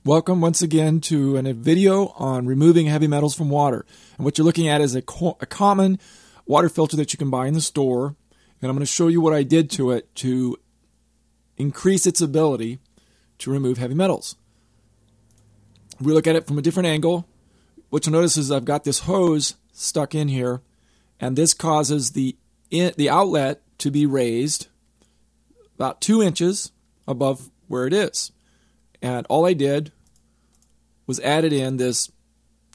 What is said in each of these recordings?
Welcome once again to a video on removing heavy metals from water. And what you're looking at is a common water filter that you can buy in the store. And I'm going to show you what I did to it to increase its ability to remove heavy metals. We look at it from a different angle. What you'll notice is I've got this hose stuck in here, and this causes the outlet to be raised about 2 inches above where it is. And all I did was added in this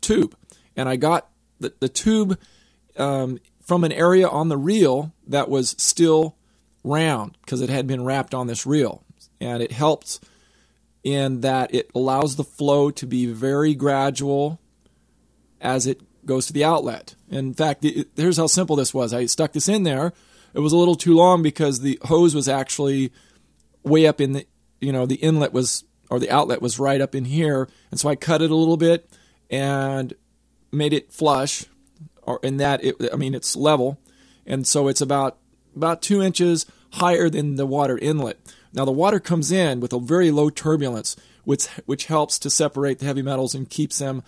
tube. And I got the tube from an area on the reel that was still round because it had been wrapped on this reel. And it helps in that it allows the flow to be very gradual as it goes to the outlet. In fact, here's how simple this was. I stuck this in there. It was a little too long because the hose was actually way up in the, the inlet was, or the outlet was right up in here. And so I cut it a little bit and made it flush, or in that, it's level. And so it's about 2 inches higher than the water inlet. Now the water comes in with a very low turbulence, which helps to separate the heavy metals and keeps them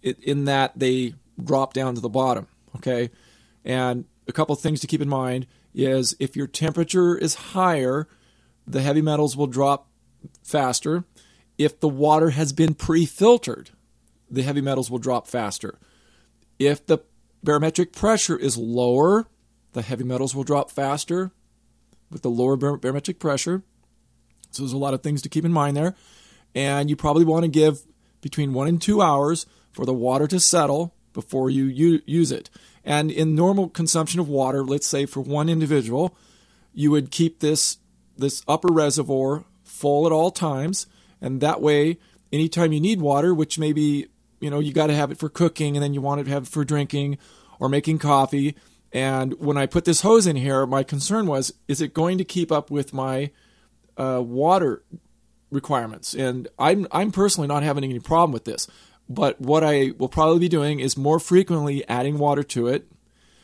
in that they drop down to the bottom. Okay, and a couple of things to keep in mind is if your temperature is higher, the heavy metals will drop faster. If the water has been pre-filtered, the heavy metals will drop faster. If the barometric pressure is lower, the heavy metals will drop faster with the lower barometric pressure. So there's a lot of things to keep in mind there. And you probably want to give between 1 and 2 hours for the water to settle before you use it. And in normal consumption of water, let's say for one individual, you would keep this upper reservoir full at all times. And that way, anytime you need water, which maybe, you got to have it for cooking and then you want to have it for drinking or making coffee. And when I put this hose in here, my concern was, is it going to keep up with my water requirements? And I'm personally not having any problem with this. But what I will probably be doing is more frequently adding water to it.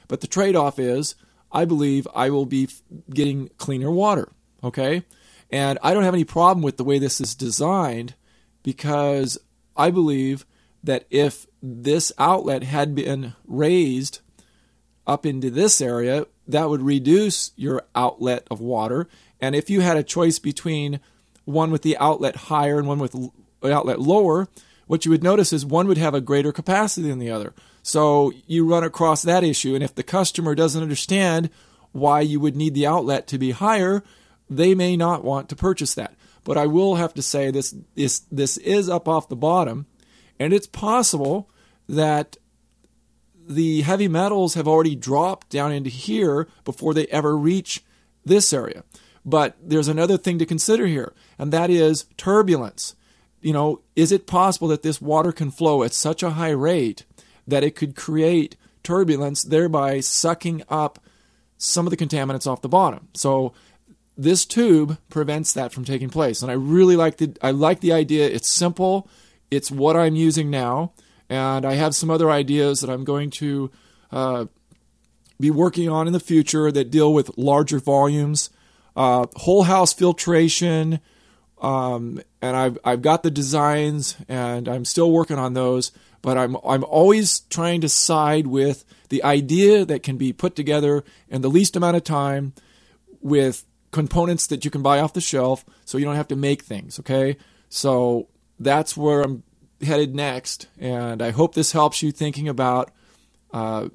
But the trade-off is, I believe I will be getting cleaner water. Okay? And I don't have any problem with the way this is designed, because I believe that if this outlet had been raised up into this area, that would reduce your outlet of water. And if you had a choice between one with the outlet higher and one with the outlet lower, what you would notice is one would have a greater capacity than the other. So you run across that issue. And if the customer doesn't understand why you would need the outlet to be higher, they may not want to purchase that. But I will have to say this is up off the bottom, and it's possible that the heavy metals have already dropped down into here before they ever reach this area. But there's another thing to consider here, and that is turbulence. Is it possible that this water can flow at such a high rate that it could create turbulence, thereby sucking up some of the contaminants off the bottom? So this tube prevents that from taking place. And I really like the idea. It's simple. It's what I'm using now. And I have some other ideas that I'm going to be working on in the future that deal with larger volumes, whole house filtration, and I've got the designs, and I'm still working on those. But I'm always trying to side with the idea that can be put together in the least amount of time with components that you can buy off the shelf, so you don't have to make things. Okay, so that's where I'm headed next, and I hope this helps you thinking about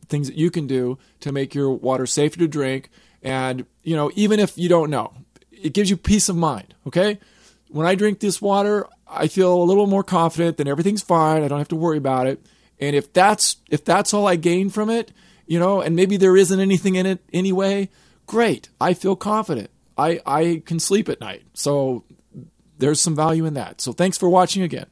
things that you can do to make your water safer to drink. And even if you don't know, it gives you peace of mind. Okay. When I drink this water, I feel a little more confident that everything's fine. I don't have to worry about it. And if that's all I gain from it, and maybe there isn't anything in it anyway, great. I feel confident. I can sleep at night. So there's some value in that. So thanks for watching again.